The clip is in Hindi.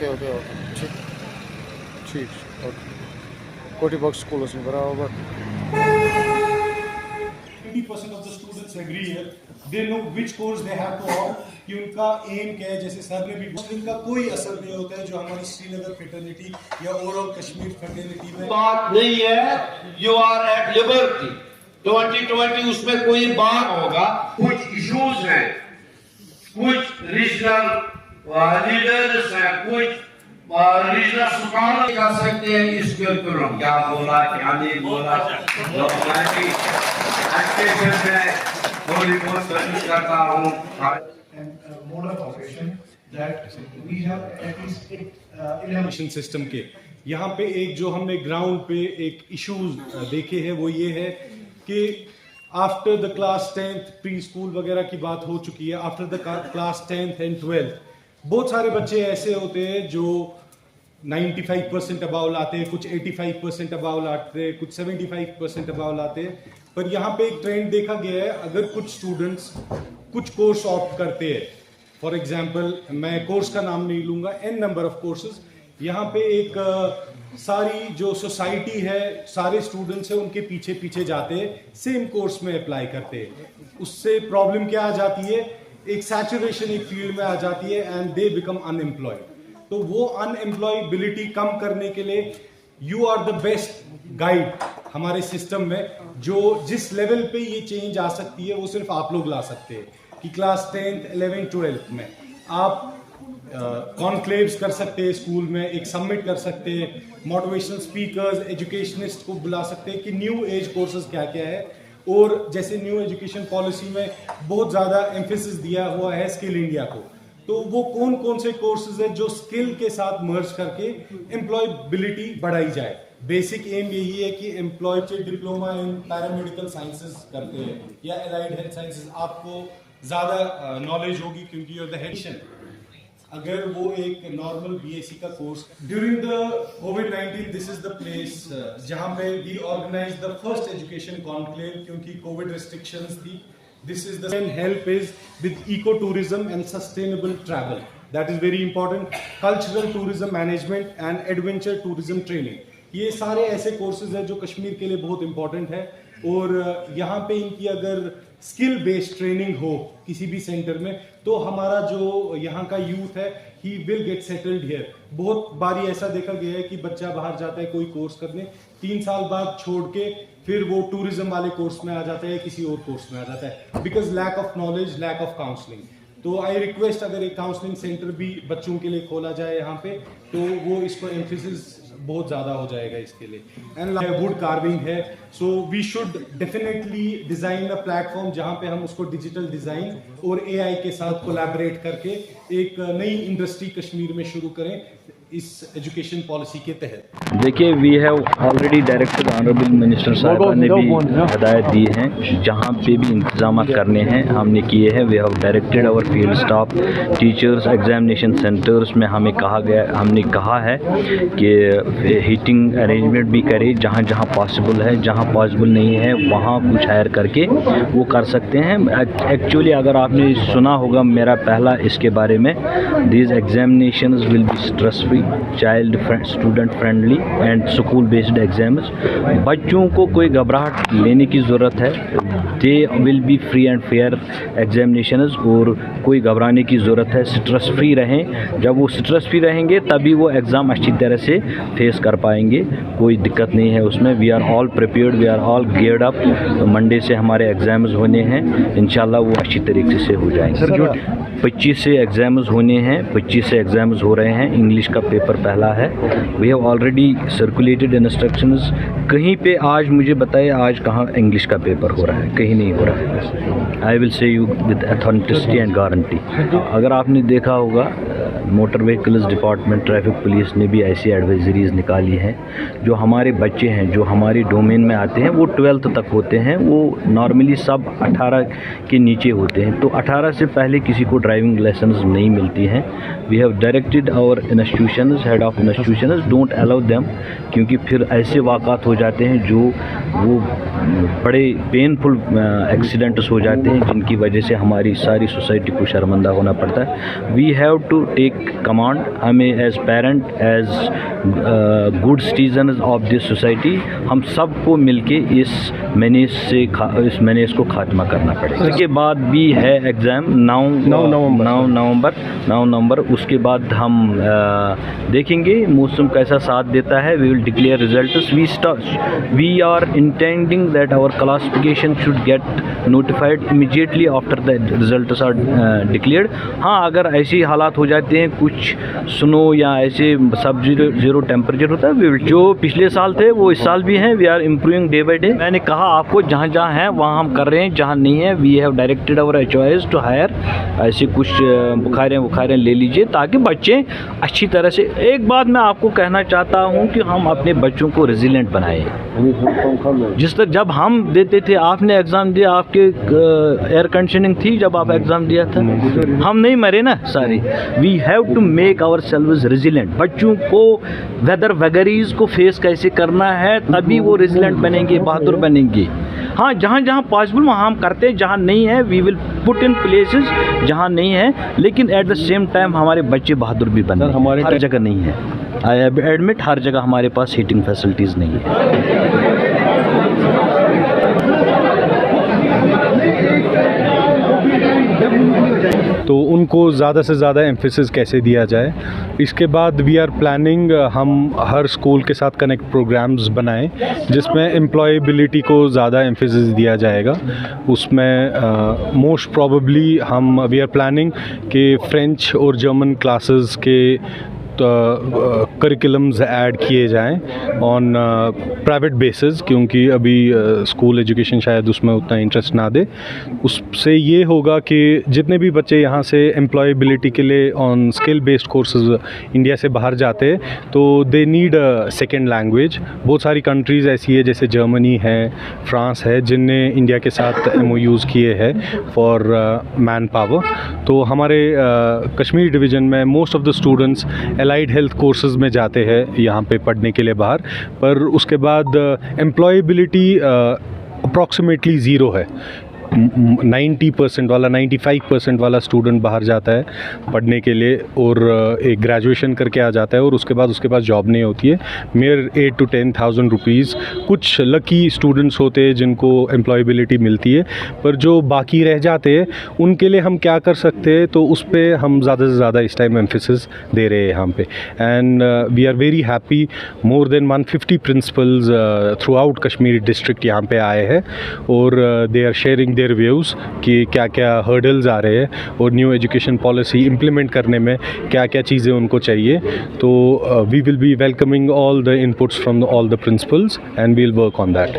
ओके ओके ओके ठीक ठीक ओके कोटी बॉक्स स्कूल में बराबर 80% of the students agree here. They know which course they have to opt. कि उनका एम क्या है, जैसे सर ने भी मुस्लिम का कोई असर नहीं होता है जो हमारी श्रीनगर फ्रेटर्निटी या ओवरऑल कश्मीर फ्रेटर्निटी में बात नहीं है। यू आर एट लिबर्टी 2020 उसमें कोई बात होगा। कुछ इश्यूज हैं, कुछ रीजनल लीडर्स हैं, कुछ रीजनल स्कॉलर कर सकते हैं इस करिकुलम क्या बोला क्या नहीं बोला। थोड़ी बहुत कोशिश करता हूँ mode of operation that we have at least evaluation system के यहाँ पे एक जो हमने ग्राउंड पे एक इश्यूज देखे हैं वो ये है कि after the class 10th pre school वगैरह की बात हो चुकी है। After the class 10th and 12th बहुत सारे बच्चे ऐसे होते हैं जो 95% अबाव लाते हैं, कुछ 85% अबाव लाते हैं, कुछ 75% अबाव लाते हैं। पर यहाँ पे एक ट्रेंड देखा गया है, अगर कुछ स्टूडेंट्स कुछ कोर्स ऑप्ट करते हैं, फॉर एग्जांपल मैं कोर्स का नाम नहीं लूंगा, n नंबर ऑफ कोर्सेज, यहाँ पे एक सारी जो सोसाइटी है, सारे स्टूडेंट्स हैं, उनके पीछे पीछे जाते हैं, सेम कोर्स में अप्लाई करते हैं। उससे प्रॉब्लम क्या आ जाती है, एक सैचुरेशन एक फील्ड में आ जाती है एंड दे बिकम अनएम्प्लॉयड। तो वो अनएम्प्लॉयबिलिटी कम करने के लिए you are the best guide हमारे सिस्टम में। जो जिस लेवल पे ये चेंज आ सकती है वो सिर्फ आप लोग ला सकते हैं कि क्लास 10th 11th 12th में आप कॉन्क्लेव्स कर सकते हैं, स्कूल में एक सबमिट कर सकते हैं, मोटिवेशनल स्पीकर्स एजुकेशनिस्ट को बुला सकते हैं कि न्यू एज कोर्सेज क्या क्या है। और जैसे न्यू एजुकेशन पॉलिसी में बहुत ज़्यादा एम्फेसिस दिया हुआ है स्किल इंडिया को, तो वो कौन कौन से कोर्सेज है जो स्किल के साथ मर्ज करके एम्प्लॉयबिलिटी बढ़ाई जाए। बेसिक एम यही है कि employ diploma in paramedical sciences करते हैं या एलाइड हेल्थ साइंसेज, आपको ज़्यादा नॉलेज होगी क्योंकि यूर द हेड। अगर वो एक नॉर्मल बीएससी का कोर्स ड्यूरिंग द कोविड-19 दिस इज द प्लेस जहाँ पे we organize the first education conclave क्योंकि कोविड रिस्ट्रिक्शंस थी। This is the help is with eco-tourism and sustainable travel. That is very important. Cultural tourism management and adventure tourism training. ये सारे ऐसे कोर्सेज हैं जो कश्मीर के लिए बहुत इंपॉर्टेंट है। और यहाँ पे इनकी अगर स्किल बेस्ड ट्रेनिंग हो किसी भी सेंटर में तो हमारा जो यहाँ का यूथ है he will get settled here. बहुत बारी ऐसा देखा गया है कि बच्चा बाहर जाता है कोई कोर्स करने, 3 साल बाद छोड़ के फिर वो टूरिज्म वाले कोर्स में आ जाता है, किसी और कोर्स में आ जाता है, because lack of knowledge, lack of counselling. तो आई रिक्वेस्ट अगर एक काउंसलिंग सेंटर भी बच्चों के लिए खोला जाए यहाँ पे तो वो इसको एम्फेसिस बहुत ज़्यादा हो जाएगा इसके लिए। एंड वुड कार्विंग है, so we should definitely design a platform जहाँ पे हम उसको डिजिटल डिज़ाइन और एआई के साथ कोलैबोरेट करके एक नई इंडस्ट्री कश्मीर में शुरू करें इस एजुकेशन पॉलिसी के तहत। देखिए, we have already directed honourable minister साहब ने भी हदायत दी हैं, जहाँ पे भी इंतजाम करने हैं हमने किए हैं। We have directed our field staff, teachers, examination centres में हमने कहा है कि हीटिंग अरेंजमेंट भी करें जहाँ जहाँ पॉसिबल है, जहाँ पॉसिबल नहीं है वहाँ कुछ हायर करके वो कर सकते हैं। एक्चुअली अगर आपने सुना होगा मेरा पहला इसके बारे में, these examinations will be stress free, child student friendly and school based exams. बच्चों को कोई घबराहट लेने की ज़रूरत है, they will be free and fair examinations और कोई घबराने की ज़रूरत है, स्ट्रेस फ्री रहें। जब वो स्ट्रेस फ्री रहेंगे तभी वो एग्ज़ाम अच्छी तरह से फेस कर पाएंगे, कोई दिक्कत नहीं है उसमें। We are all prepared, we are all geared up. Monday से हमारे एग्ज़ाम्स होने हैं, इंशाल्लाह वो अच्छी तरीके से हो जाएंगे। सर, जो 25 से एग्ज़ाम्स होने हैं, 25 से एग्ज़ाम्स हो रहे हैं। इंग्लिश का पेपर पहला है। We have already circulated instructions. कहीं पे आज मुझे बताए आज कहाँ इंग्लिश का पेपर हो रहा है, कहीं नहीं हो रहा है। I will say you with authenticity and guarantee. अगर आपने देखा होगा motor vehicles department, traffic police ने भी ऐसी एडवाइजरीज़ निकाली हैं। जो हमारे बच्चे हैं जो हमारी डोमेन में आते हैं वो 12th तक होते हैं, वो नॉर्मली सब 18 के नीचे होते हैं, तो 18 से पहले किसी को ड्राइविंग लाइसेंस नहीं मिलती हैं। We have directed our institution institutions, head of institutions don't allow them, क्योंकि फिर ऐसे वाक़ात हो जाते हैं जो वो बड़े पेनफुल एक्सीडेंट्स हो जाते हैं जिनकी वजह से हमारी सारी सोसाइटी को शर्मिंदा होना पड़ता है। We have to take command, हमें as parent, as good citizen of this society, हम सबको मिलके इस मैनेज को खात्मा करना पड़ेगा। इसके बाद भी है एग्ज़ाम 9 नवंबर। उसके बाद हम देखेंगे मौसम कैसा साथ देता है। We will declare results. We are intending that our classification should get notified immediately after the results are declared. हाँ, अगर ऐसी हालात हो जाते हैं, कुछ स्नो या ऐसे सब जीरो टेम्परेचर होता है, जो पिछले साल थे वो इस साल भी हैं। We are improving day by day. मैंने कहा आपको जहाँ जहाँ हैं वहाँ हम कर रहे हैं, जहाँ नहीं है we have directed our HOS to hire ऐसे कुछ बुखारें ले लीजिए ताकि बच्चे अच्छी तरह से। एक बात मैं आपको कहना चाहता हूँ कि हम अपने बच्चों को रेजिलेंट बनाएं। जिस तरह जब हम देते थे, आपने एग्ज़ाम दिया, आपके एयर कंडीशनिंग थी जब आप एग्ज़ाम दिया था, हम नहीं मरे ना सारे। We have to make our selves resilient. बच्चों को वेदर वगैरीज को फेस कैसे करना है, तभी वो रेजिलेंट बनेंगे, बहादुर बनेंगे। हाँ, जहाँ जहाँ पॉसिबल वहाँ हम करते हैं, जहाँ नहीं है we will put in places जहाँ नहीं है, लेकिन एट द सेम टाइम हमारे बच्चे बहादुर भी बने। हर जगह नहीं है, आई एडमिट, हर जगह हमारे पास हीटिंग फैसिलिटीज़ नहीं है। तो उनको ज़्यादा से ज़्यादा एम्फेसिस कैसे दिया जाए। इसके बाद वी आर प्लानिंग, हम हर स्कूल के साथ कनेक्ट प्रोग्राम्स बनाएं जिसमें एम्प्लॉयबिलिटी को ज़्यादा एम्फेसिस दिया जाएगा। उसमें most probably we are planning कि फ्रेंच और जर्मन क्लासेस के करिकुलम्स ऐड किए जाएं ऑन प्राइवेट बेसिस, क्योंकि अभी स्कूल एजुकेशन शायद उसमें उतना इंटरेस्ट ना दे। उससे ये होगा कि जितने भी बच्चे यहाँ से एम्प्लॉयबिलिटी के लिए on skill based courses India से बाहर जाते हैं तो दे नीड सेकेंड लैंग्वेज। बहुत सारी कंट्रीज़ ऐसी है जैसे जर्मनी है, फ्रांस है, जिनने इंडिया के साथ MOUs किए हैं फॉर मैन पावर। तो हमारे कश्मीर डिवीज़न में most of the students allied health courses में जाते हैं यहाँ पे पढ़ने के लिए बाहर, पर उसके बाद एम्प्लॉयबिलिटी अप्रॉक्सीमेटली ज़ीरो है। 90% वाला 95% वाला स्टूडेंट बाहर जाता है पढ़ने के लिए और एक ग्रेजुएशन करके आ जाता है और उसके पास जॉब नहीं होती है। Mayor 8 to 10,000 rupees. कुछ लकी स्टूडेंट्स होते हैं जिनको एम्प्लॉयबिलिटी मिलती है, पर जो बाकी रह जाते हैं उनके लिए हम क्या कर सकते हैं, तो उस पर हम ज़्यादा से ज़्यादा इस टाइम एम्फेसिस दे रहे हैं यहाँ पे। And we are very happy, more than 150 principals throughout Kashmir district यहाँ पे आए हैं और they are sharing their views कि क्या क्या हर्डल्स आ रहे हैं और न्यू एजुकेशन पॉलिसी इम्प्लीमेंट करने में क्या क्या चीज़ें उनको चाहिए। तो we will be welcoming all the inputs from all the principals and we will work on that.